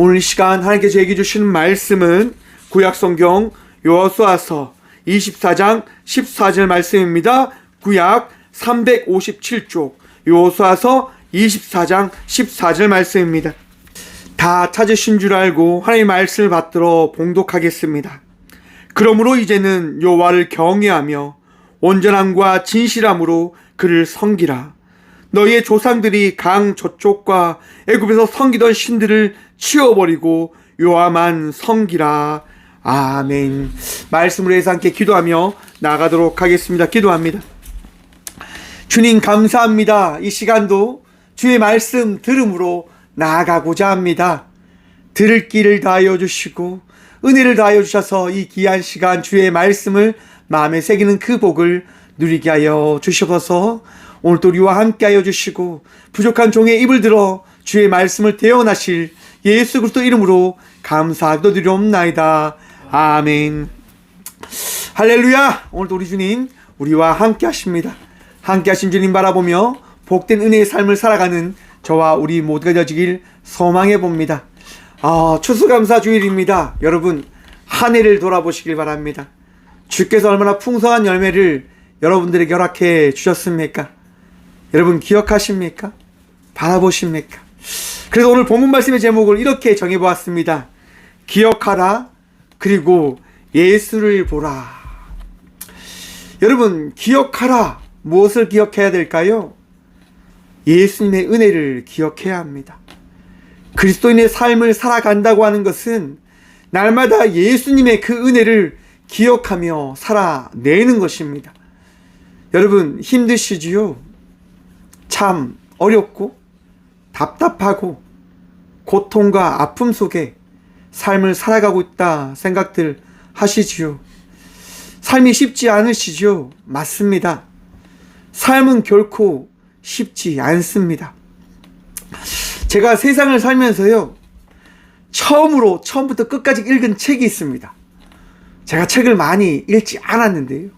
오늘 이 시간 하나님께서 얘기해 주시는 말씀은 구약성경 여호수아서 24장 14절 말씀입니다. 구약 357쪽 여호수아서 24장 14절 말씀입니다. 다 찾으신 줄 알고 하나님의 말씀을 받들어 봉독하겠습니다. 그러므로 이제는 여호와를 경외하며 온전함과 진실함으로 그를 섬기라. 너희의 조상들이 강 저쪽과 애굽에서 섬기던 신들을 치워버리고 여호와만 섬기라. 아멘. 말씀으로 해서 함께 기도하며 나가도록 하겠습니다. 기도합니다. 주님 감사합니다. 이 시간도 주의 말씀 들음으로 나아가고자 합니다. 들을 길을 다하여 주시고 은혜를 다하여 주셔서 이 귀한 시간 주의 말씀을 마음에 새기는 그 복을 누리게 하여 주시옵소서. 오늘도 우리와 함께 하여 주시고 부족한 종의 입을 들어 주의 말씀을 대언하실 예수 그리스도 이름으로 감사하기도 드리옵나이다. 아멘. 할렐루야. 오늘도 우리 주님 우리와 함께 하십니다. 함께 하신 주님 바라보며 복된 은혜의 삶을 살아가는 저와 우리 모두가 되어지길 소망해 봅니다. 추수감사 주일입니다. 여러분 한 해를 돌아보시길 바랍니다. 주께서 얼마나 풍성한 열매를 여러분들에게 허락해 주셨습니까? 여러분 기억하십니까? 바라보십니까? 그래서 오늘 본문 말씀의 제목을 이렇게 정해보았습니다. 기억하라 그리고 예수를 보라. 여러분 기억하라. 무엇을 기억해야 될까요? 예수님의 은혜를 기억해야 합니다. 그리스도인의 삶을 살아간다고 하는 것은 날마다 예수님의 그 은혜를 기억하며 살아내는 것입니다. 여러분 힘드시지요? 참 어렵고 답답하고 고통과 아픔 속에 삶을 살아가고 있다 생각들 하시지요? 삶이 쉽지 않으시죠? 맞습니다. 삶은 결코 쉽지 않습니다. 제가 세상을 살면서요, 처음부터 끝까지 읽은 책이 있습니다. 제가 책을 많이 읽지 않았는데요.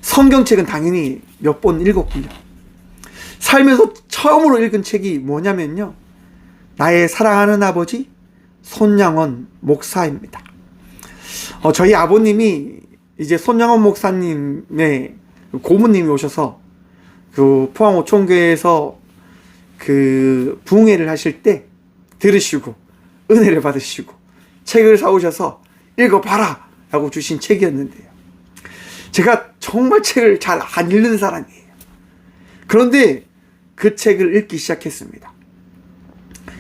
성경책은 당연히 몇 번 읽었고요. 살면서 처음으로 읽은 책이 뭐냐면요. 나의 사랑하는 아버지 손양원 목사입니다. 저희 아버님이 이제 손양원 목사님의 고모님이 오셔서 그 포항 오촌교회에서 그 부흥회를 하실 때 들으시고 은혜를 받으시고 책을 사오셔서 읽어봐라 라고 주신 책이었는데요. 제가 정말 책을 잘 안 읽는 사람이에요. 그런데 그 책을 읽기 시작했습니다.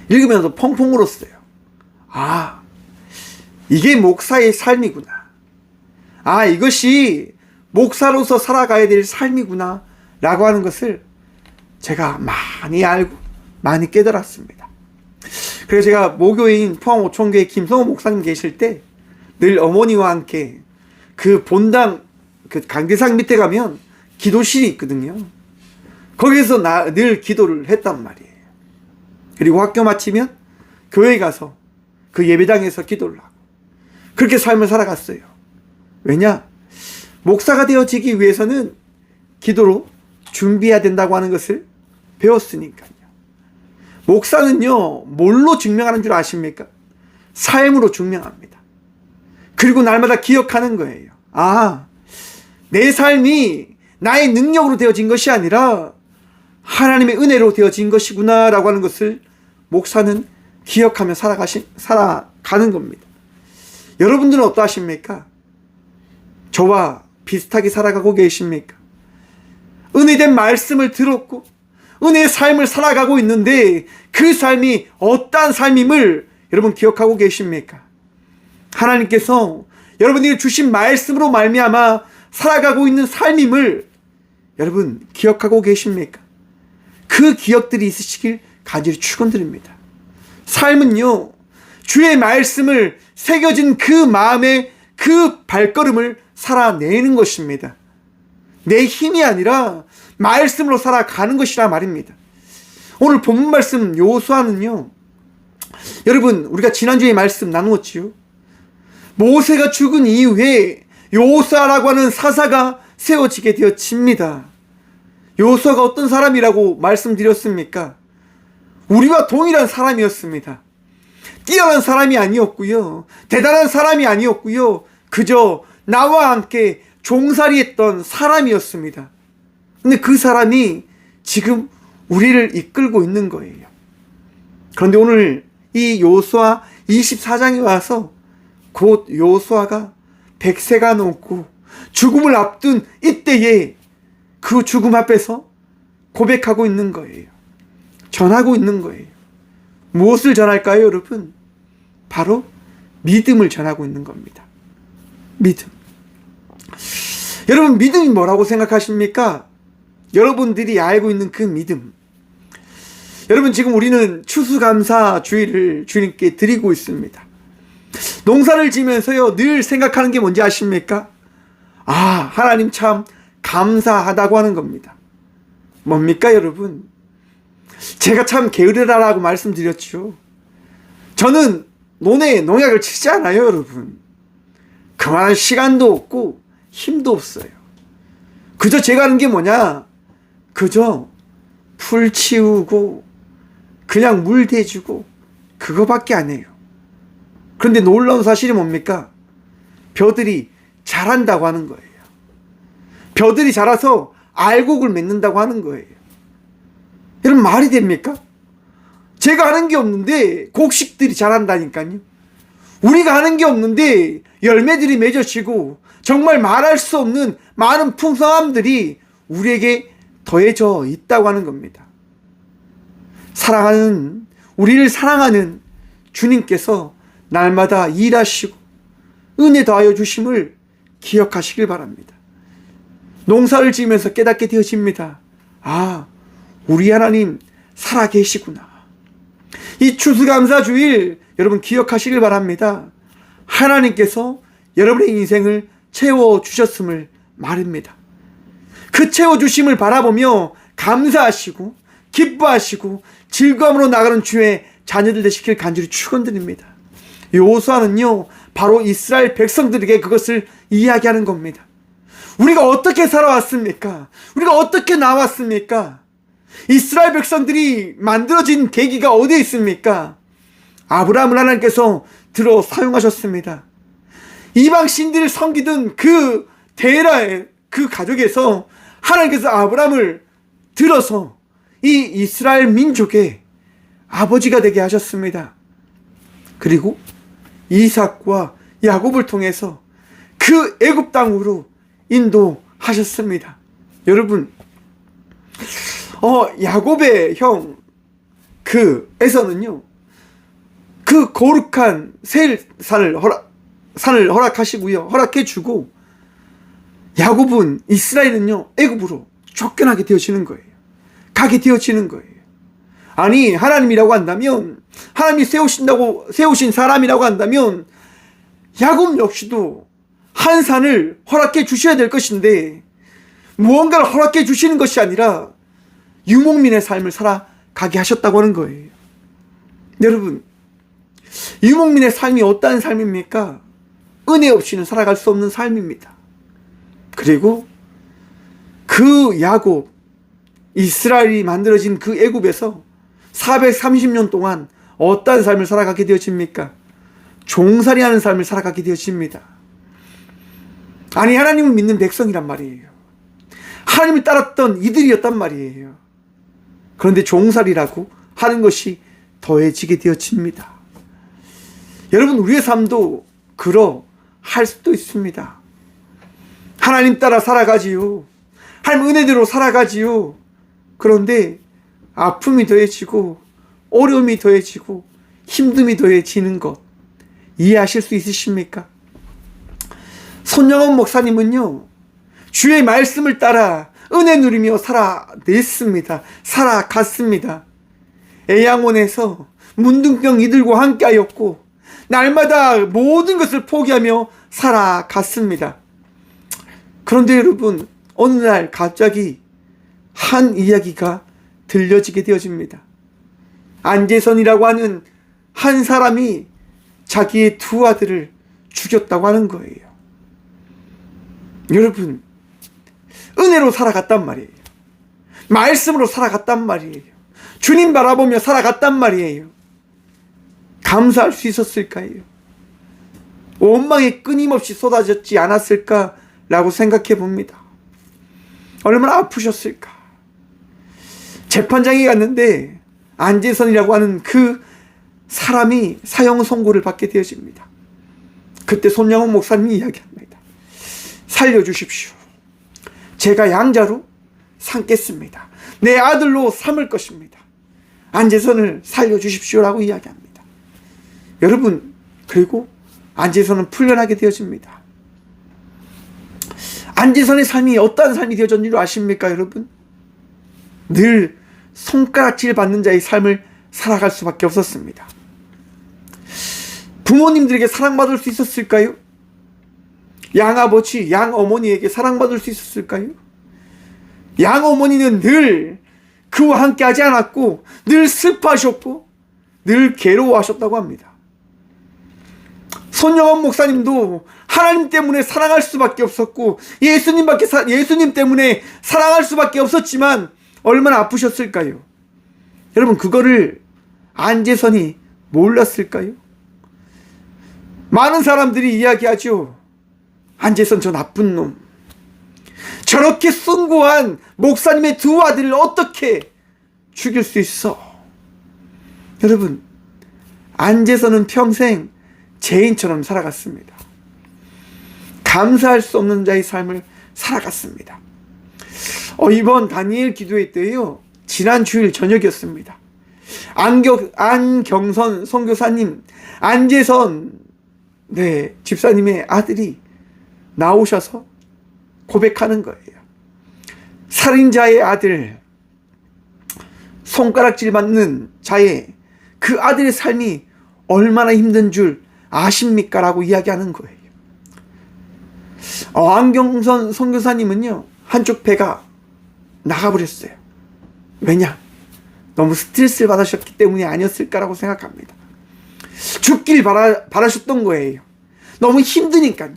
읽으면서 펑펑 울었어요. 이게 목사의 삶이구나. 이것이 목사로서 살아가야 될 삶이구나 라고 하는 것을 제가 많이 알고 많이 깨달았습니다. 그래서 제가 모교인 포항 오촌교회 김성호 목사님 계실 때 늘 어머니와 함께 그 본당 그 강대상 밑에 가면 기도실이 있거든요. 거기서 늘 기도를 했단 말이에요. 그리고 학교 마치면 교회 가서 그 예배당에서 기도를 하고 그렇게 삶을 살아갔어요. 왜냐? 목사가 되어지기 위해서는 기도로 준비해야 된다고 하는 것을 배웠으니까요. 목사는요, 뭘로 증명하는 줄 아십니까? 삶으로 증명합니다. 그리고 날마다 기억하는 거예요. 내 삶이 나의 능력으로 되어진 것이 아니라 하나님의 은혜로 되어진 것이구나 라고 하는 것을 목사는 기억하며 살아가는 겁니다. 여러분들은 어떠하십니까? 저와 비슷하게 살아가고 계십니까? 은혜된 말씀을 들었고 은혜의 삶을 살아가고 있는데 그 삶이 어떠한 삶임을 여러분 기억하고 계십니까? 하나님께서 여러분에게 주신 말씀으로 말미암아 살아가고 있는 삶임을 여러분 기억하고 계십니까? 그 기억들이 있으시길 간절히 축원드립니다. 삶은요, 주의 말씀을 새겨진 그 마음의 그 발걸음을 살아내는 것입니다. 내 힘이 아니라 말씀으로 살아가는 것이라 말입니다. 오늘 본문 말씀 여호수아는요, 여러분 우리가 지난주에 말씀 나누었지요. 모세가 죽은 이후에 여호수아라고 하는 사사가 세워지게 되어집니다. 여호수아가 어떤 사람이라고 말씀드렸습니까? 우리와 동일한 사람이었습니다. 뛰어난 사람이 아니었고요. 대단한 사람이 아니었고요. 그저 나와 함께 종살이했던 사람이었습니다. 근데 그 사람이 지금 우리를 이끌고 있는 거예요. 그런데 오늘 이 요수아 24장에 와서 곧 요수아가 100세가 넘고 죽음을 앞둔 이때에 그 죽음 앞에서 고백하고 있는 거예요. 전하고 있는 거예요. 무엇을 전할까요, 여러분? 바로 믿음을 전하고 있는 겁니다. 믿음. 여러분, 믿음이 뭐라고 생각하십니까? 여러분들이 알고 있는 그 믿음. 여러분, 지금 우리는 추수감사주의를 주님께 드리고 있습니다. 농사를 지면서요, 늘 생각하는 게 뭔지 아십니까? 하나님 참 감사하다고 하는 겁니다. 뭡니까, 여러분? 제가 참 게으르다라고 말씀드렸죠. 저는 논에 농약을 치지 않아요, 여러분. 그만한 시간도 없고 힘도 없어요. 그저 제가 하는 게 뭐냐? 그저 풀 치우고 그냥 물 대주고 그거밖에 안 해요. 그런데 놀라운 사실이 뭡니까? 벼들이 자란다고 하는 거예요. 벼들이 자라서 알곡을 맺는다고 하는 거예요. 여러분, 말이 됩니까? 제가 하는 게 없는데 곡식들이 자란다니까요. 우리가 하는 게 없는데 열매들이 맺어지고 정말 말할 수 없는 많은 풍성함들이 우리에게 더해져 있다고 하는 겁니다. 우리를 사랑하는 주님께서 날마다 일하시고 은혜 더하여 주심을 기억하시길 바랍니다. 농사를 지으면서 깨닫게 되어집니다. 우리 하나님 살아계시구나. 이 추수감사주일 여러분 기억하시길 바랍니다. 하나님께서 여러분의 인생을 채워주셨음을 말입니다. 그 채워주심을 바라보며 감사하시고 기뻐하시고 즐거움으로 나가는 주의 자녀들 되시길 간절히 축원드립니다. 요수아는요, 바로 이스라엘 백성들에게 그것을 이야기하는 겁니다. 우리가 어떻게 살아왔습니까? 우리가 어떻게 나왔습니까? 이스라엘 백성들이 만들어진 계기가 어디에 있습니까? 아브라함을 하나님께서 들어 사용하셨습니다. 이방 신들을 섬기던 그 데라의 그 가족에서 하나님께서 아브라함을 들어서 이 이스라엘 민족의 아버지가 되게 하셨습니다. 그리고 이삭과 야곱을 통해서 그 애굽 땅으로 인도하셨습니다. 여러분, 야곱의 형 에서는요, 그 거룩한 세일산을 허락하시고요, 허락해주고, 야곱은, 이스라엘은요, 애굽으로 쫓겨나게 되어지는 거예요. 가게 되어지는 거예요. 아니, 하나님이라고 한다면, 하나님이 세우신 사람이라고 한다면, 야곱 역시도 한 산을 허락해 주셔야 될 것인데, 무언가를 허락해 주시는 것이 아니라, 유목민의 삶을 살아가게 하셨다고 하는 거예요. 여러분, 유목민의 삶이 어떠한 삶입니까? 은혜 없이는 살아갈 수 없는 삶입니다. 그리고 그 야곱, 이스라엘이 만들어진 그 애굽에서 430년 동안 어떠한 삶을 살아가게 되어집니까? 종살이하는 삶을 살아가게 되어집니다. 아니, 하나님을 믿는 백성이란 말이에요. 하나님을 따랐던 이들이었단 말이에요. 그런데 종살이라고 하는 것이 더해지게 되어집니다. 여러분, 우리의 삶도 그러할 수도 있습니다. 하나님 따라 살아가지요. 하나님 은혜대로 살아가지요. 그런데 아픔이 더해지고 어려움이 더해지고 힘듦이 더해지는 것 이해하실 수 있으십니까? 손영원 목사님은요, 주의 말씀을 따라 은혜 누리며 살아냈습니다. 살아갔습니다. 애양원에서 문둥병 이들과 함께하였고 날마다 모든 것을 포기하며 살아갔습니다. 그런데 여러분, 어느 날 갑자기 한 이야기가 들려지게 되어집니다. 안재선이라고 하는 한 사람이 자기의 두 아들을 죽였다고 하는 거예요. 여러분, 은혜로 살아갔단 말이에요. 말씀으로 살아갔단 말이에요. 주님 바라보며 살아갔단 말이에요. 감사할 수 있었을까요? 원망이 끊임없이 쏟아졌지 않았을까라고 생각해 봅니다. 얼마나 아프셨을까? 재판장에 갔는데 안재선이라고 하는 그 사람이 사형 선고를 받게 되어집니다. 그때 손양원 목사님이 이야기합니다. 살려주십시오. 제가 양자로 삼겠습니다. 내 아들로 삼을 것입니다. 안재선을 살려주십시오라고 이야기합니다. 여러분, 그리고 안재선은 풀려나게 되어집니다. 안재선의 삶이 어떠한 삶이 되어졌는 줄 아십니까, 여러분? 늘 손가락질 받는 자의 삶을 살아갈 수밖에 없었습니다. 부모님들에게 사랑받을 수 있었을까요? 양아버지, 양어머니에게 사랑받을 수 있었을까요? 양어머니는 늘 그와 함께 하지 않았고 늘 슬퍼하셨고 늘 괴로워하셨다고 합니다. 손영원 목사님도 하나님 때문에 사랑할 수밖에 없었고 예수님 때문에 사랑할 수밖에 없었지만 얼마나 아프셨을까요? 여러분, 그거를 안재선이 몰랐을까요? 많은 사람들이 이야기하죠. 안재선 저 나쁜 놈. 저렇게 숭고한 목사님의 두 아들을 어떻게 죽일 수 있어? 여러분, 안재선은 평생 죄인처럼 살아갔습니다. 감사할 수 없는 자의 삶을 살아갔습니다. 이번 다니엘 기도회 때요, 지난 주일 저녁이었습니다. 안경선 선교사님, 안재선 집사님의 아들이 나오셔서 고백하는 거예요. 살인자의 아들, 손가락질 맞는 자의 그 아들의 삶이 얼마나 힘든 줄 아십니까? 라고 이야기하는 거예요. 안경선 선교사님은요, 한쪽 배가 나가버렸어요. 왜냐? 너무 스트레스를 받으셨기 때문이 아니었을까라고 생각합니다. 죽길 바라셨던 거예요. 너무 힘드니까요.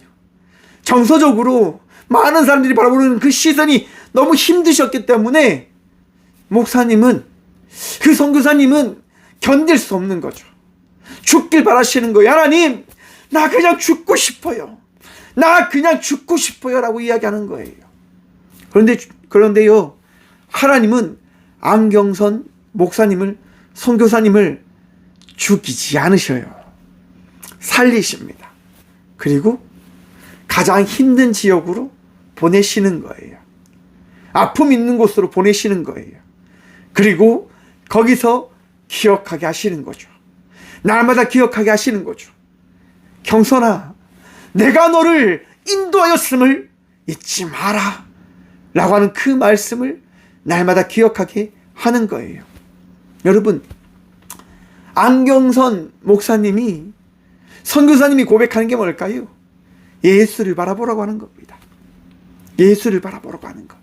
정서적으로 많은 사람들이 바라보는 그 시선이 너무 힘드셨기 때문에 목사님은, 그 선교사님은 견딜 수 없는 거죠. 죽길 바라시는 거예요. 하나님, 나 그냥 죽고 싶어요. 나 그냥 죽고 싶어요. 라고 이야기하는 거예요. 그런데요, 하나님은 안경선 목사님을, 선교사님을 죽이지 않으셔요. 살리십니다. 그리고 가장 힘든 지역으로 보내시는 거예요. 아픔 있는 곳으로 보내시는 거예요. 그리고 거기서 기억하게 하시는 거죠. 날마다 기억하게 하시는 거죠. 경선아, 내가 너를 인도하였음을 잊지 마라 라고 하는 그 말씀을 날마다 기억하게 하는 거예요. 여러분, 안경선 목사님이, 선교사님이 고백하는 게 뭘까요? 예수를 바라보라고 하는 겁니다. 예수를 바라보라고 하는 것.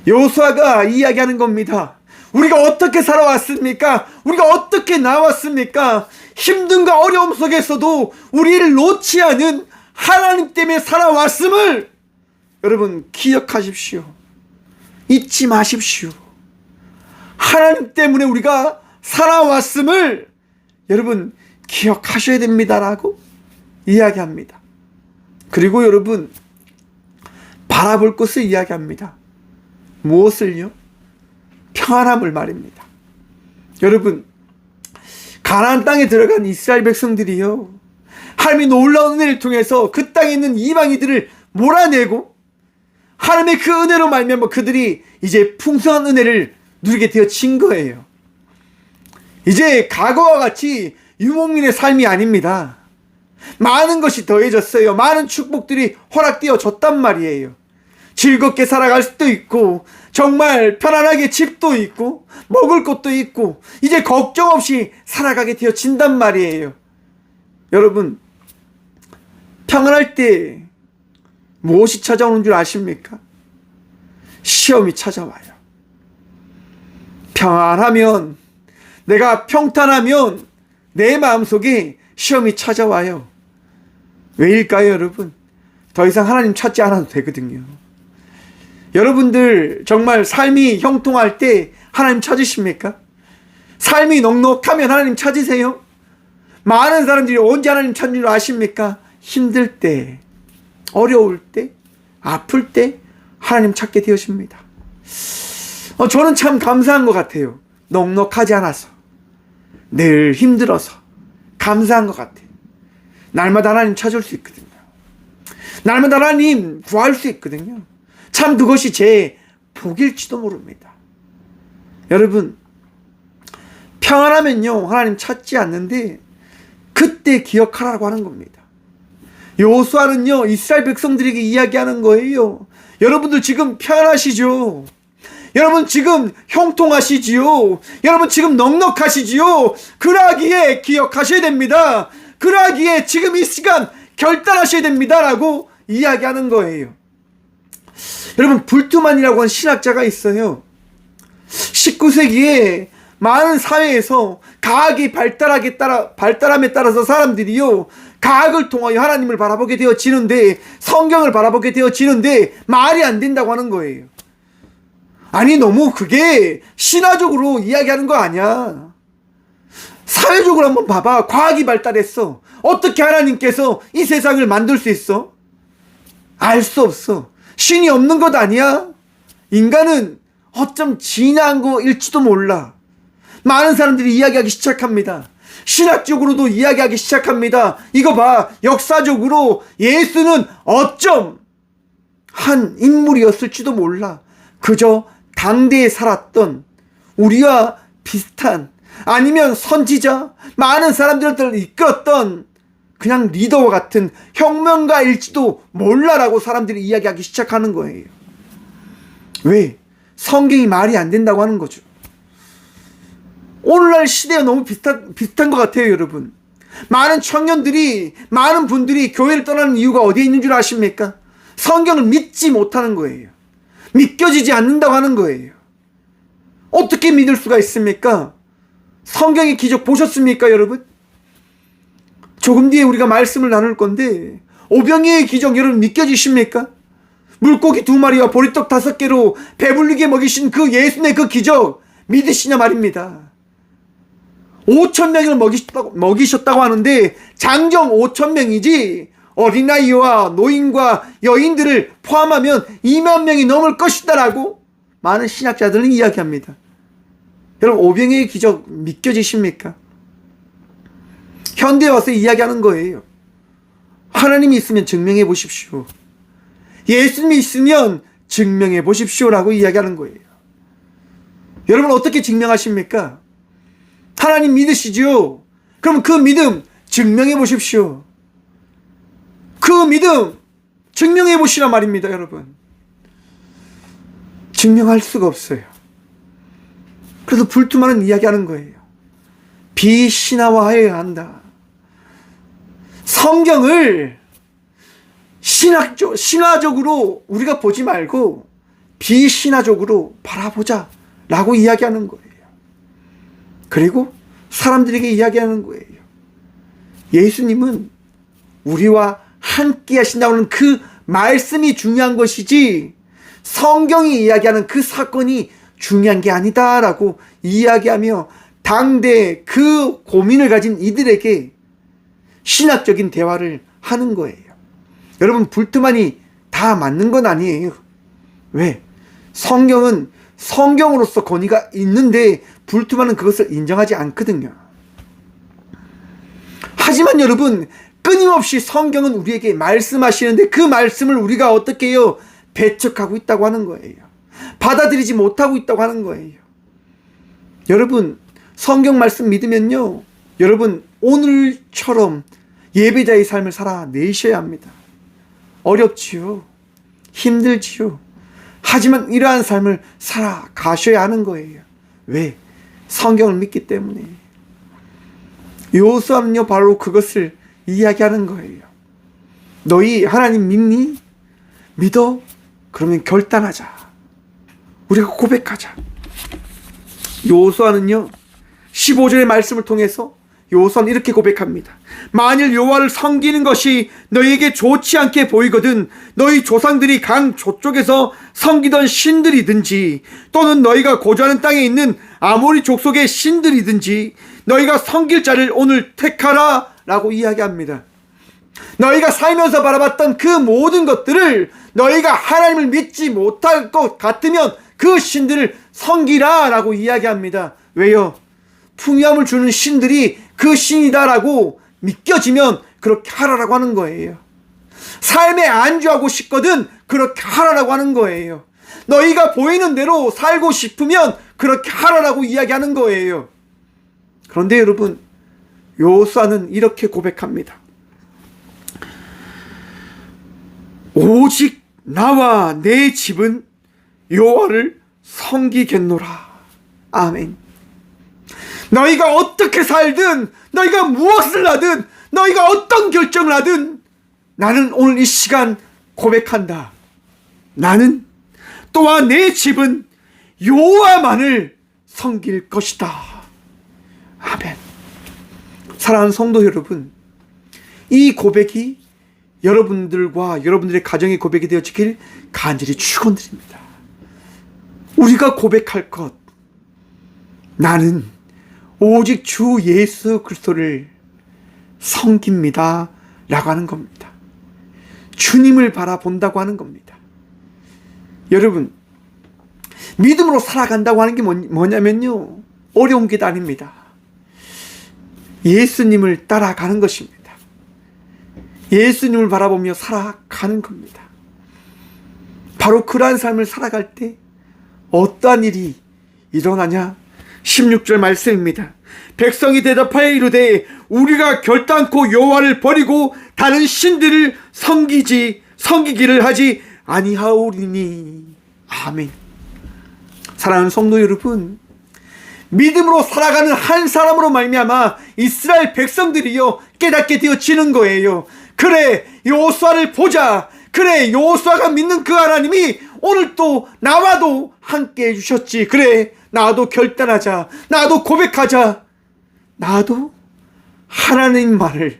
여호수아가 이야기하는 겁니다. 우리가 어떻게 살아왔습니까? 우리가 어떻게 나왔습니까? 힘듦과 어려움 속에서도 우리를 놓지 않은 하나님 때문에 살아왔음을 여러분 기억하십시오. 잊지 마십시오. 하나님 때문에 우리가 살아왔음을 여러분 기억하셔야 됩니다라고 이야기합니다. 그리고 여러분, 바라볼 것을 이야기합니다. 무엇을요? 평안함을 말입니다. 여러분, 가나안 땅에 들어간 이스라엘 백성들이요, 하나님의 놀라운 은혜를 통해서 그 땅에 있는 이방인들을 몰아내고 하나님의 그 은혜로 말미암아 그들이 이제 풍성한 은혜를 누리게 되어진 거예요. 이제 과거와 같이 유목민의 삶이 아닙니다. 많은 것이 더해졌어요. 많은 축복들이 허락되어졌단 말이에요. 즐겁게 살아갈 수도 있고, 정말 편안하게 집도 있고, 먹을 것도 있고, 이제 걱정 없이 살아가게 되어진단 말이에요. 여러분, 평안할 때 무엇이 찾아오는 줄 아십니까? 시험이 찾아와요. 평안하면, 내가 평탄하면 내 마음속에 시험이 찾아와요. 왜일까요, 여러분? 더 이상 하나님 찾지 않아도 되거든요. 여러분들 정말 삶이 형통할 때 하나님 찾으십니까? 삶이 넉넉하면 하나님 찾으세요? 많은 사람들이 언제 하나님 찾는 줄 아십니까? 힘들 때, 어려울 때, 아플 때 하나님 찾게 되어집니다. 저는 참 감사한 것 같아요. 넉넉하지 않아서, 늘 힘들어서 감사한 것 같아요. 날마다 하나님 찾을 수 있거든요. 날마다 하나님 구할 수 있거든요. 참 그것이 제 복일지도 모릅니다. 여러분, 평안하면요 하나님 찾지 않는데 그때 기억하라고 하는 겁니다. 여호수아는요 이스라엘 백성들에게 이야기하는 거예요. 여러분들 지금 평안하시죠? 여러분 지금 형통하시지요? 여러분 지금 넉넉하시지요? 그러하기에 기억하셔야 됩니다. 그러하기에 지금 이 시간 결단하셔야 됩니다 라고 이야기하는 거예요. 여러분, 불투만이라고 하는 신학자가 있어요. 19세기에 많은 사회에서 과학이 발달함에 따라서 사람들이요 과학을 통하여 하나님을 바라보게 되어지는데, 성경을 바라보게 되어지는데 말이 안 된다고 하는 거예요. 아니, 너무 그게 신화적으로 이야기하는 거 아니야. 사회적으로 한번 봐봐. 과학이 발달했어. 어떻게 하나님께서 이 세상을 만들 수 있어? 알 수 없어. 신이 없는 것 아니야? 인간은 어쩜 진화한 거일지도 몰라. 많은 사람들이 이야기하기 시작합니다. 신학적으로도 이야기하기 시작합니다. 이거 봐, 역사적으로 예수는 어쩜 한 인물이었을지도 몰라. 그저 당대에 살았던 우리와 비슷한, 아니면 선지자, 많은 사람들을 이끌었던 그냥 리더와 같은 혁명가일지도 몰라라고 사람들이 이야기하기 시작하는 거예요. 왜? 성경이 말이 안 된다고 하는 거죠. 오늘날 시대와 너무 비슷한 것 같아요, 여러분. 많은 청년들이, 많은 분들이 교회를 떠나는 이유가 어디에 있는 줄 아십니까? 성경을 믿지 못하는 거예요. 믿겨지지 않는다고 하는 거예요. 어떻게 믿을 수가 있습니까? 성경의 기적 보셨습니까, 여러분? 조금 뒤에 우리가 말씀을 나눌 건데, 오병이의 기적 여러분 믿겨지십니까? 물고기 2마리와 보리떡 5개로 배불리게 먹이신 그 예수님의 그 기적 믿으시냐 말입니다. 5,000명을 먹이셨다고 하는데 장정 5,000명이지 어린아이와 노인과 여인들을 포함하면 2만 명이 넘을 것이다라고 많은 신학자들은 이야기합니다. 여러분, 오병이의 기적 믿겨지십니까? 현대에 와서 이야기하는 거예요. 하나님이 있으면 증명해 보십시오. 예수님이 있으면 증명해 보십시오라고 이야기하는 거예요. 여러분, 어떻게 증명하십니까? 하나님 믿으시죠? 그럼 그 믿음 증명해 보십시오. 그 믿음 증명해 보시란 말입니다, 여러분. 증명할 수가 없어요. 그래서 불투만은 이야기하는 거예요. 비신화화해야 한다. 성경을 신화적으로 우리가 보지 말고 비신화적으로 바라보자 라고 이야기하는 거예요. 그리고 사람들에게 이야기하는 거예요. 예수님은 우리와 함께 하신다고 하는 그 말씀이 중요한 것이지 성경이 이야기하는 그 사건이 중요한 게 아니다 라고 이야기하며 당대 그 고민을 가진 이들에게 신학적인 대화를 하는 거예요. 여러분, 불트만이 다 맞는 건 아니에요. 왜? 성경은 성경으로서 권위가 있는데 불트만은 그것을 인정하지 않거든요. 하지만 여러분, 끊임없이 성경은 우리에게 말씀하시는데 그 말씀을 우리가 어떻게 해요? 배척하고 있다고 하는 거예요. 받아들이지 못하고 있다고 하는 거예요. 여러분, 성경 말씀 믿으면요, 여러분 오늘처럼 예배자의 삶을 살아내셔야 합니다. 어렵지요. 힘들지요. 하지만 이러한 삶을 살아가셔야 하는 거예요. 왜? 성경을 믿기 때문에. 여호수아는요 바로 그것을 이야기하는 거예요. 너희 하나님 믿니? 믿어? 그러면 결단하자. 우리가 고백하자. 여호수아는요 15절의 말씀을 통해서 여호수아는 이렇게 고백합니다. 만일 여호와를 섬기는 것이 너희에게 좋지 않게 보이거든 너희 조상들이 강 저쪽에서 섬기던 신들이든지 또는 너희가 거주하는 땅에 있는 아모리 족속의 신들이든지 너희가 섬길 자를 오늘 택하라 라고 이야기합니다. 너희가 살면서 바라봤던 그 모든 것들을 너희가 하나님을 믿지 못할 것 같으면 그 신들을 섬기라 라고 이야기합니다. 왜요? 풍요함을 주는 신들이 그 신이다라고 믿겨지면 그렇게 하라라고 하는 거예요. 삶에 안주하고 싶거든 그렇게 하라라고 하는 거예요. 너희가 보이는 대로 살고 싶으면 그렇게 하라라고 이야기하는 거예요. 그런데 여러분, 여호수아는 이렇게 고백합니다. 오직 나와 내 집은 여호와를 섬기겠노라. 아멘. 너희가 어떻게 살든, 너희가 무엇을 하든, 너희가 어떤 결정을 하든 나는 오늘 이 시간 고백한다. 나는 또한 내 집은 여호와만을 섬길 것이다. 아멘. 사랑하는 성도 여러분, 이 고백이 여러분들과 여러분들의 가정의 고백이 되어지길 간절히 축원드립니다. 우리가 고백할 것, 나는 오직 주 예수 그리스도를 섬깁니다 라고 하는 겁니다. 주님을 바라본다고 하는 겁니다. 여러분, 믿음으로 살아간다고 하는 게 뭐냐면요, 어려운 게 아닙니다. 예수님을 따라가는 것입니다. 예수님을 바라보며 살아가는 겁니다. 바로 그러한 삶을 살아갈 때 어떠한 일이 일어나냐? 16절 말씀입니다. 백성이 대답하여 이르되 우리가 결단코 여호와를 버리고 다른 신들을 섬기기를 하지 아니하오리니. 아멘. 사랑하는 성도 여러분, 믿음으로 살아가는 한 사람으로 말미암아 이스라엘 백성들이요 깨닫게 되어지는 거예요. 그래, 여호수아를 보자. 그래, 여호수아가 믿는 그 하나님이 오늘 또 나와도 함께 해주셨지. 그래, 나도 결단하자. 나도 고백하자. 나도 하나님 말을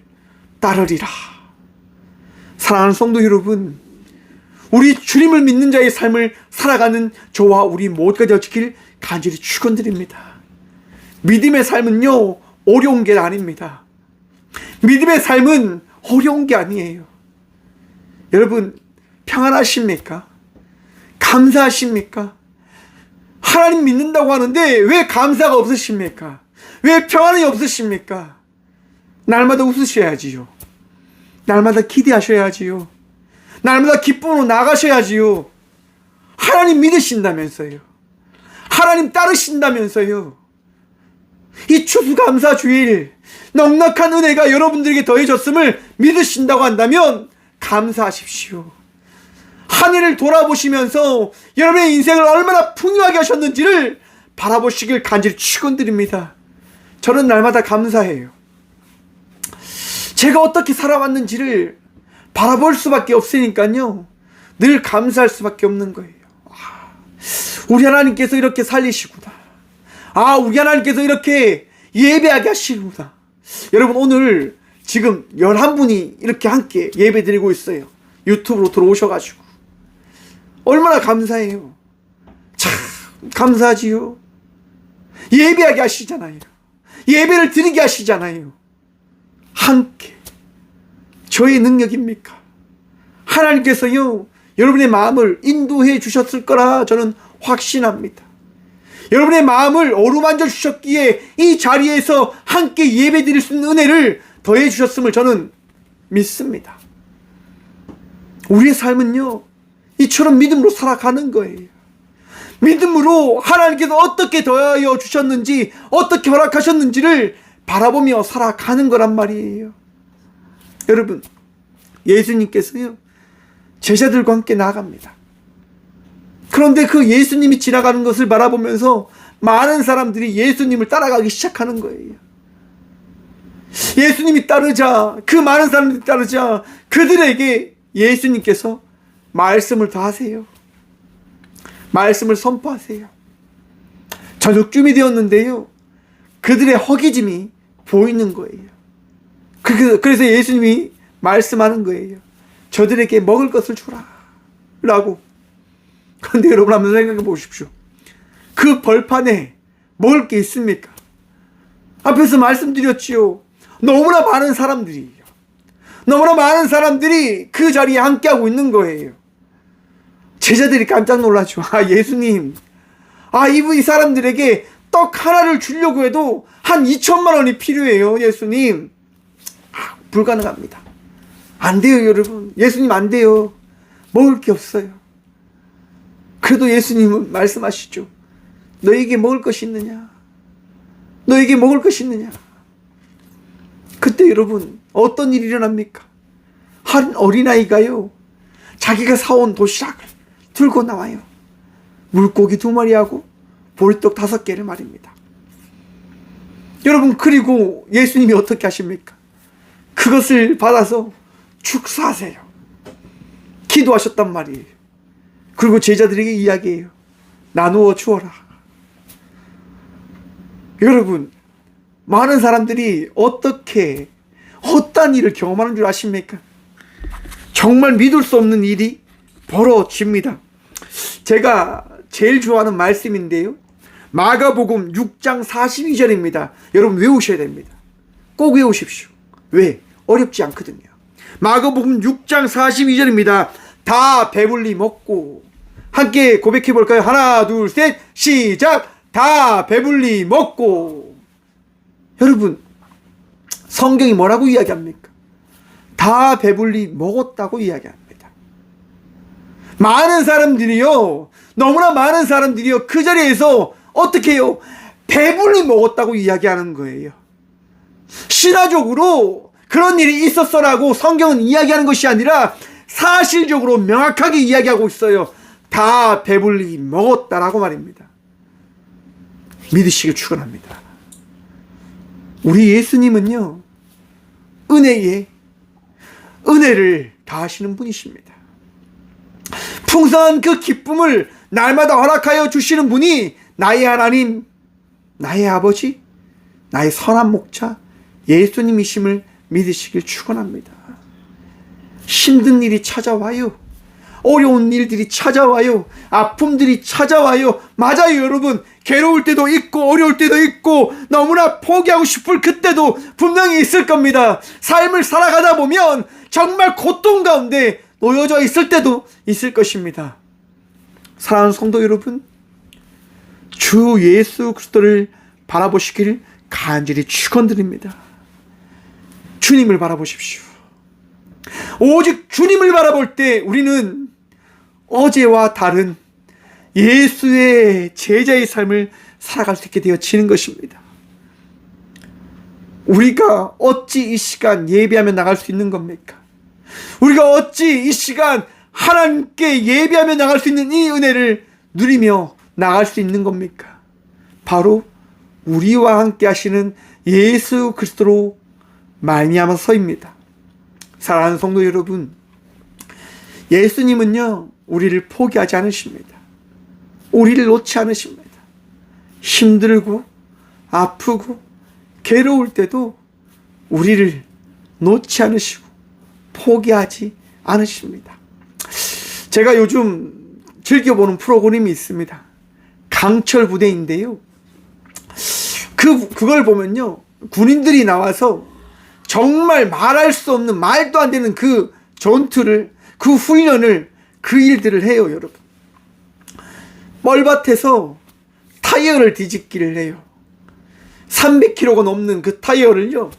따르리라. 사랑하는 성도 여러분, 우리 주님을 믿는 자의 삶을 살아가는 저와 우리 모두가 되어지길 간절히 축원드립니다. 믿음의 삶은요 어려운 게 아닙니다. 믿음의 삶은 어려운 게 아니에요. 여러분, 평안하십니까? 감사하십니까? 하나님 믿는다고 하는데 왜 감사가 없으십니까? 왜 평안이 없으십니까? 날마다 웃으셔야지요. 날마다 기대하셔야지요. 날마다 기쁨으로 나가셔야지요. 하나님 믿으신다면서요. 하나님 따르신다면서요. 이 추수감사주일 넉넉한 은혜가 여러분들에게 더해졌음을 믿으신다고 한다면 감사하십시오. 하늘을 돌아보시면서 여러분의 인생을 얼마나 풍요하게 하셨는지를 바라보시길 간절히 축원드립니다. 저는 날마다 감사해요. 제가 어떻게 살아왔는지를 바라볼 수밖에 없으니까요 늘 감사할 수밖에 없는 거예요. 우리 하나님께서 이렇게 살리시구나. 우리 하나님께서 이렇게 예배하게 하시구나. 여러분, 오늘 지금 11분이 이렇게 함께 예배 드리고 있어요. 유튜브로 들어오셔가지고 얼마나 감사해요. 참 감사하지요. 예배하게 하시잖아요. 예배를 드리게 하시잖아요. 함께 저의 능력입니까? 하나님께서요 여러분의 마음을 인도해 주셨을 거라 저는 확신합니다. 여러분의 마음을 어루만져 주셨기에 이 자리에서 함께 예배 드릴 수 있는 은혜를 더해 주셨음을 저는 믿습니다. 우리의 삶은요 이처럼 믿음으로 살아가는 거예요. 믿음으로 하나님께서 어떻게 더하여 주셨는지, 어떻게 허락하셨는지를 바라보며 살아가는 거란 말이에요. 여러분, 예수님께서요 제자들과 함께 나아갑니다. 그런데 그 예수님이 지나가는 것을 바라보면서 많은 사람들이 예수님을 따라가기 시작하는 거예요. 예수님이 따르자, 그 많은 사람들이 따르자 그들에게 예수님께서 말씀을 더 하세요. 말씀을 선포하세요. 저녁쯤이 되었는데요 그들의 허기짐이 보이는 거예요. 그래서 예수님이 말씀하는 거예요. 저들에게 먹을 것을 주라 라고. 그런데 여러분 한번 생각해 보십시오. 그 벌판에 먹을 게 있습니까? 앞에서 말씀드렸지요. 너무나 많은 사람들이 그 자리에 함께하고 있는 거예요. 제자들이 깜짝 놀라죠. 예수님, 이 사람들에게 떡 하나를 주려고 해도 한 2천만 원이 필요해요. 예수님, 불가능합니다. 안 돼요, 여러분. 예수님, 안 돼요. 먹을 게 없어요. 그래도 예수님은 말씀하시죠. 너에게 먹을 것이 있느냐? 너에게 먹을 것이 있느냐? 그때 여러분, 어떤 일이 일어납니까? 한 어린아이가요, 자기가 사온 도시락을 들고 나와요. 물고기 2마리하고 보리떡 5개를 말입니다. 여러분, 그리고 예수님이 어떻게 하십니까? 그것을 받아서 축사하세요. 기도하셨단 말이에요. 그리고 제자들에게 이야기해요. 나누어 주어라. 여러분, 많은 사람들이 어떻게 어떤 일을 경험하는 줄 아십니까? 정말 믿을 수 없는 일이 벌어집니다. 제가 제일 좋아하는 말씀인데요, 마가복음 6장 42절입니다. 여러분 외우셔야 됩니다. 꼭 외우십시오. 왜? 어렵지 않거든요. 마가복음 6장 42절입니다. 다 배불리 먹고, 함께 고백해 볼까요? 하나, 둘, 셋, 시작! 다 배불리 먹고. 여러분, 성경이 뭐라고 이야기합니까? 다 배불리 먹었다고 이야기합니다. 많은 사람들이요, 너무나 많은 사람들이요, 그 자리에서 어떻게 해요? 배불리 먹었다고 이야기하는 거예요. 신화적으로 그런 일이 있었어라고 성경은 이야기하는 것이 아니라 사실적으로 명확하게 이야기하고 있어요. 다 배불리 먹었다라고 말입니다. 믿으시길 축원합니다. 우리 예수님은요, 은혜를 다하시는 분이십니다. 풍성한 그 기쁨을 날마다 허락하여 주시는 분이 나의 하나님, 나의 아버지, 나의 선한 목자 예수님이심을 믿으시길 축원합니다. 힘든 일이 찾아와요. 어려운 일들이 찾아와요. 아픔들이 찾아와요. 맞아요, 여러분. 괴로울 때도 있고 어려울 때도 있고 너무나 포기하고 싶을 그때도 분명히 있을 겁니다. 삶을 살아가다 보면 정말 고통 가운데 놓여져 있을 때도 있을 것입니다. 사랑하는 성도 여러분, 주 예수 그리스도를 바라보시길 간절히 축원드립니다. 주님을 바라보십시오. 오직 주님을 바라볼 때 우리는 어제와 다른 예수의 제자의 삶을 살아갈 수 있게 되어지는 것입니다. 우리가 어찌 이 시간 예배하며 나갈 수 있는 겁니까? 우리가 어찌 이 시간 하나님께 예배하며 나갈 수 있는 이 은혜를 누리며 나갈 수 있는 겁니까? 바로 우리와 함께 하시는 예수 그리스도로 말미암아서입니다. 사랑하는 성도 여러분, 예수님은요, 우리를 포기하지 않으십니다. 우리를 놓지 않으십니다. 힘들고 아프고 괴로울 때도 우리를 놓지 않으시고 포기하지 않으십니다. 제가 요즘 즐겨보는 프로그램이 있습니다. 강철 부대인데요, 그걸 보면요, 군인들이 나와서 정말 말할 수 없는, 말도 안 되는 그 전투를, 그 훈련을, 그 일들을 해요, 여러분. 뻘밭에서 타이어를 뒤집기를 해요. 300kg가 넘는 그 타이어를요,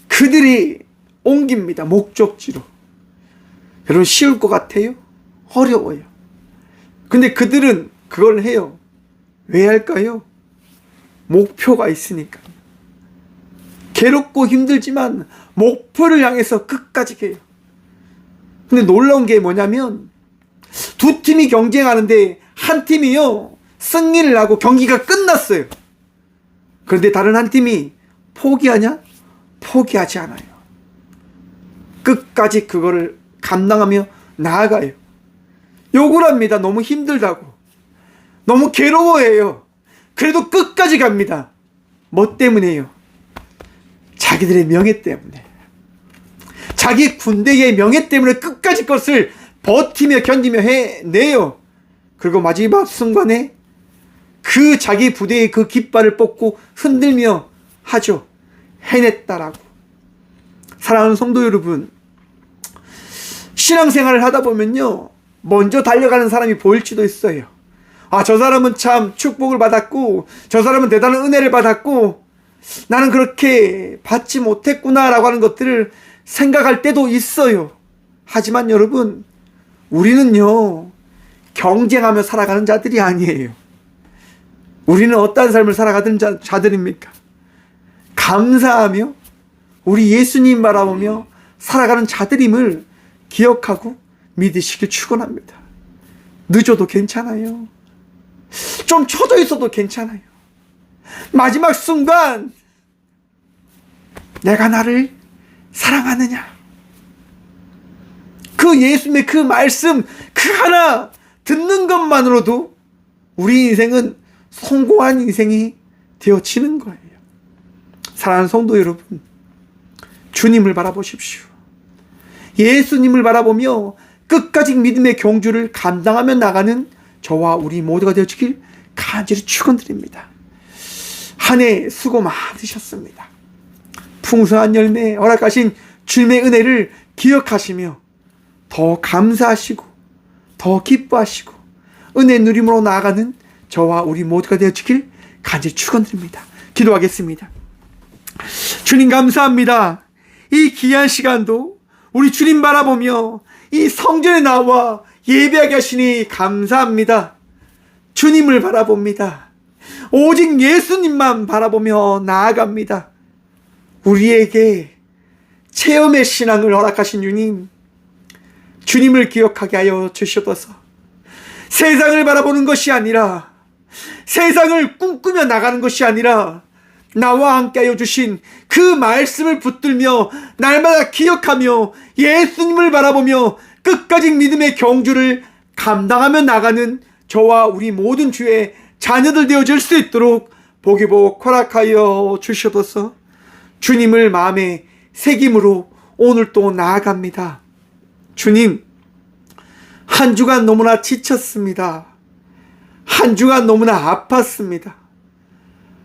그들이 옮깁니다. 목적지로. 여러분, 쉬울 것 같아요? 어려워요. 근데 그들은 그걸 해요. 왜 할까요? 목표가 있으니까요. 괴롭고 힘들지만 목표를 향해서 끝까지 해요. 근데 놀라운 게 뭐냐면, 두 팀이 경쟁하는데 한 팀이요, 승리를 하고 경기가 끝났어요. 그런데 다른 한 팀이 포기하냐? 포기하지 않아요. 끝까지 그거를 감당하며 나아가요. 욕을 합니다. 너무 힘들다고. 너무 괴로워해요. 그래도 끝까지 갑니다. 뭐 때문에요? 자기들의 명예 때문에. 자기 군대의 명예 때문에 끝까지 것을 버티며 견디며 해내요. 그리고 마지막 순간에 그 자기 부대의 그 깃발을 뽑고 흔들며 하죠. 해냈다라고. 사랑하는 성도 여러분, 신앙생활을 하다 보면요, 먼저 달려가는 사람이 보일지도 있어요. 아, 저 사람은 참 축복을 받았고, 저 사람은 대단한 은혜를 받았고, 나는 그렇게 받지 못했구나라고 하는 것들을 생각할 때도 있어요. 하지만 여러분, 우리는요, 경쟁하며 살아가는 자들이 아니에요. 우리는 어떠한 삶을 살아가는 자들입니까? 감사하며 우리 예수님 바라보며 살아가는 자들임을 기억하고 믿으시길 축원합니다. 늦어도 괜찮아요. 좀 처져 있어도 괜찮아요. 마지막 순간 내가 나를 사랑하느냐, 그 예수님의 그 말씀 그 하나 듣는 것만으로도 우리 인생은 성공한 인생이 되어지는 거예요. 사랑하는 성도 여러분, 주님을 바라보십시오. 예수님을 바라보며 끝까지 믿음의 경주를 감당하며 나가는 저와 우리 모두가 되어지길 간절히 축원드립니다. 한 해 수고 많으셨습니다. 풍성한 열매 허락하신 주님의 은혜를 기억하시며 더 감사하시고 더 기뻐하시고 은혜 누림으로 나아가는 저와 우리 모두가 되어지길 간절히 축원드립니다. 기도하겠습니다. 주님 감사합니다. 이 귀한 시간도 우리 주님 바라보며 이 성전에 나와 예배하게 하시니 감사합니다. 주님을 바라봅니다. 오직 예수님만 바라보며 나아갑니다. 우리에게 체험의 신앙을 허락하신 주님, 주님을 기억하게 하여 주시옵소서. 세상을 바라보는 것이 아니라, 세상을 꿈꾸며 나가는 것이 아니라 나와 함께하여 주신 그 말씀을 붙들며 날마다 기억하며 예수님을 바라보며 끝까지 믿음의 경주를 감당하며 나가는 저와 우리 모든 주의 자녀들 되어질 수 있도록 복이복 허락하여 주시옵소서. 주님을 마음에 새김으로 오늘 또 나아갑니다. 주님, 한 주간 너무나 지쳤습니다. 한 주간 너무나 아팠습니다.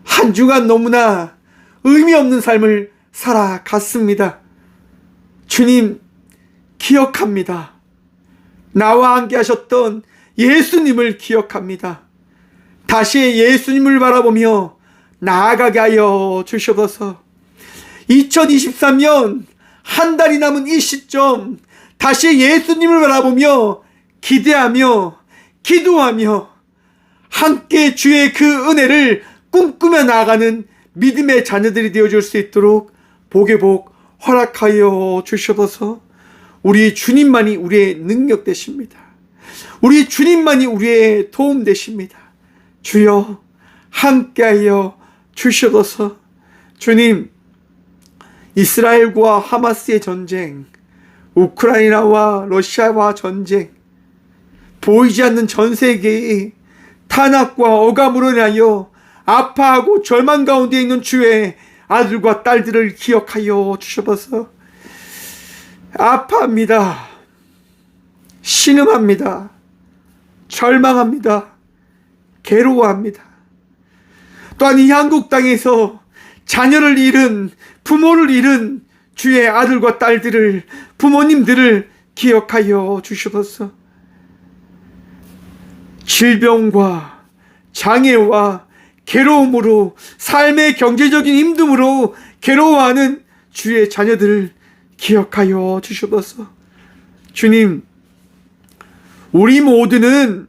한 주간 너무나 의미 없는 삶을 살아갔습니다. 주님, 기억합니다. 나와 함께 하셨던 예수님을 기억합니다. 다시 예수님을 바라보며 나아가게 하여 주시옵소서. 2023년 한 달이 남은 이 시점, 다시 예수님을 바라보며 기대하며 기도하며 함께 주의 그 은혜를 꿈꾸며 나아가는 믿음의 자녀들이 되어줄 수 있도록 복의 복 허락하여 주시옵소서. 우리 주님만이 우리의 능력 되십니다. 우리 주님만이 우리의 도움 되십니다. 주여 함께하여 주시옵소서. 주님, 이스라엘과 하마스의 전쟁, 우크라이나와 러시아와 전쟁, 보이지 않는 전 세계의 탄압과 억압으로 인하여 아파하고 절망 가운데 있는 주의 아들과 딸들을 기억하여 주셔서 아파합니다. 신음합니다. 절망합니다. 괴로워합니다. 또한 이 한국 땅에서 자녀를 잃은, 부모를 잃은 주의 아들과 딸들을, 부모님들을 기억하여 주시옵소서. 질병과 장애와 괴로움으로, 삶의 경제적인 힘듦으로 괴로워하는 주의 자녀들을 기억하여 주시옵소서. 주님, 우리 모두는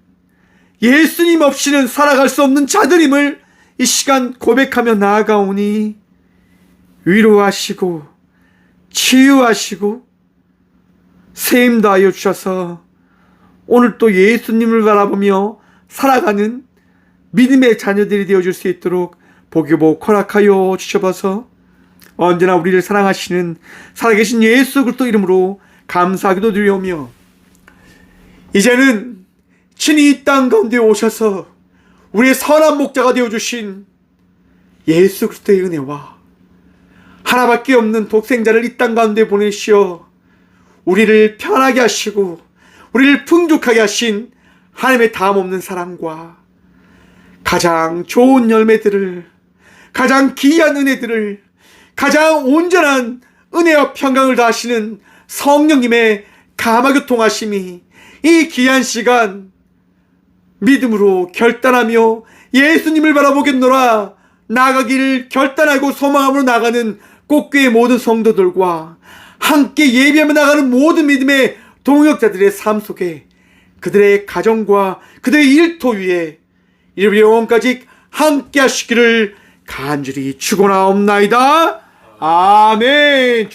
예수님 없이는 살아갈 수 없는 자들임을 이 시간 고백하며 나아가오니 위로하시고 치유하시고 세임 다하여 주셔서 오늘 또 예수님을 바라보며 살아가는 믿음의 자녀들이 되어줄 수 있도록 복이복 허락하여 주셔서 언제나 우리를 사랑하시는 살아계신 예수 그리스도 이름으로 감사하기도 드리오며, 이제는 친히 이 땅 가운데 오셔서 우리의 선한 목자가 되어주신 예수 그리스도의 은혜와 하나밖에 없는 독생자를 이 땅 가운데 보내시어 우리를 편하게 하시고 우리를 풍족하게 하신 하나님의 다함없는 사랑과 가장 좋은 열매들을, 가장 귀한 은혜들을, 가장 온전한 은혜와 평강을 다하시는 성령님의 감화교통하심이 이 귀한 시간 믿음으로 결단하며 예수님을 바라보겠노라 나가기를 결단하고 소망함으로 나가는 꽃교회 모든 성도들과 함께 예배하며 나가는 모든 믿음의 동역자들의 삶 속에 그들의 가정과 그들의 일터 위에 이르리 영원까지 함께 하시기를 간절히 축원하옵나이다. 아멘.